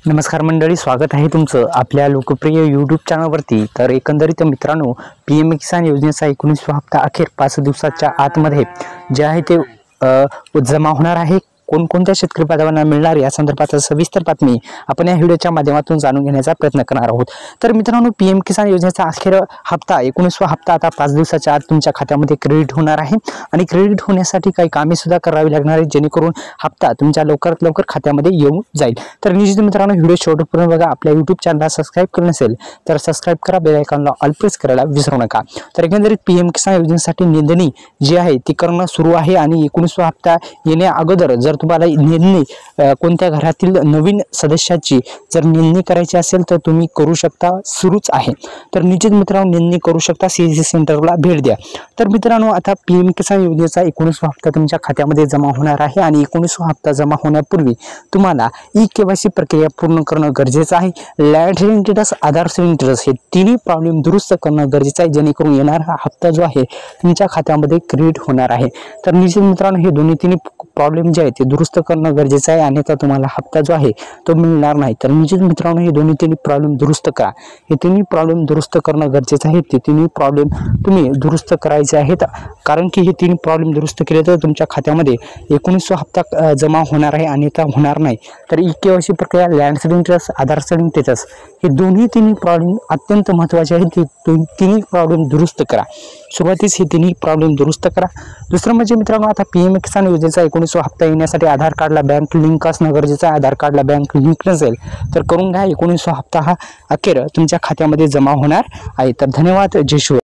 नमस्कार मंडळी, स्वागत आहे तुमचं आपल्या लोकप्रिय यूट्यूब चॅनलवरती। तर एकंदरीत मित्रांनो, PM किसान योजनेचा 19वा हप्ता अखेर 5 दिवसाच्या आतमध्ये जे आहे ते जमा होणार आहे। कोणकोणत्या शेतकरी बांधवांना मिळणार या संदर्भात सविस्तर बातमी आपण या व्हिडिओच्या माध्यमातून जाणून घेण्याचा प्रयत्न करणार आहोत। तर मित्रांनो, PM किसान योजनेचा अखेर हप्ता 19वा हप्ता आता 5 दिवसाच्या आत तुमच्या खात्यामध्ये क्रेडिट होणार आहे आणि क्रेडिट होण्यासाठी काही कामे सुद्धा करावी लागणार आहेत, जेणेकरून हप्ता तुमच्या लवकरात लवकर खात्यामध्ये येऊन जाईल। तर निश्चित मित्रांनो, व्हिडिओ शेवटपर्यंत बघा। आपल्या YouTube चॅनलला सबस्क्राइब केलं नसेल तर सबस्क्राइब करा, बेल आयकॉनला ऑल प्रेस करायला विसरू नका। तर एकंदरीत PM किसान योजनेसाठी नोंदणी जी आहे ती करणं सुरू आहे आणि 19वा हप्ता येण्या अगोदर जर तुम्हाला नोंदणी कोणत्या घरातील नवीन सदस्याची जर नोंदणी करायची असेल तर तुम्ही करू शकता, सुरूच आहे। तर निश्चित मित्रांनो, नोंदणी करू शकता, CSC सेंटरला भेट द्या। तर मित्रांनो, आता PM किसान योजनेचा 19वा हप्ता तुमच्या खात्यामध्ये जमा होणार आहे आणि 19वा हप्ता जमा होण्यापूर्वी तुम्हाला KYC प्रक्रिया पूर्ण करणं गरजेचं आहे। लँड सेलिंग स्टेटस, आधार सेलिंग स्टेटस हे तिन्ही प्रॉब्लेम दुरुस्त करणं गरजेचं आहे, जेणेकरून येणारा हप्ता जो आहे तुमच्या खात्यामध्ये क्रेडिट होणार आहे। तर निश्चित मित्रांनो, हे तिन्ही प्रॉब्लेम जे आहे ते दुरुस्त करणं गरजेचं आहे, अन्यथा तुम्हाला हप्ता जो आहे तो मिळणार नाही। तर निश्चित मित्रांनो, हे तिन्ही प्रॉब्लेम दुरुस्त करा। हे तिन्ही प्रॉब्लेम दुरुस्त करणं गरजेचं आहे। ते तिन्ही प्रॉब्लेम तुम्ही दुरुस्त करायचे आहेत, कारण की हे तीन प्रॉब्लेम दुरुस्त केले तर तुमच्या खात्यामध्ये 19वा हप्ता जमा होणार आहे, अन्यथा होणार नाही। तर KYC प्रक्रिया, लँड सेलिंग स्टेटस, आधार सेलिंग स्टेटस हे तिन्ही प्रॉब्लेम अत्यंत महत्त्वाचे आहेत। ते तिन्ही प्रॉब्लेम दुरुस्त करा। सुरुवातीस हे तिन्ही प्रॉब्लेम दुरुस्त करा। दुसरं म्हणजे मित्रांनो, आता PM किसान योजनेचा 19वा हप्ता येण्यासाठी आधार कार्डला बँक लिंक असणं गरजेचं आहे। आधार कार्डला बँक लिंक नसेल तर करून घ्या। 19वा हप्ता हा अखेर तुमच्या खात्यामध्ये जमा होणार आहे। तर धन्यवाद, जय शिवराय।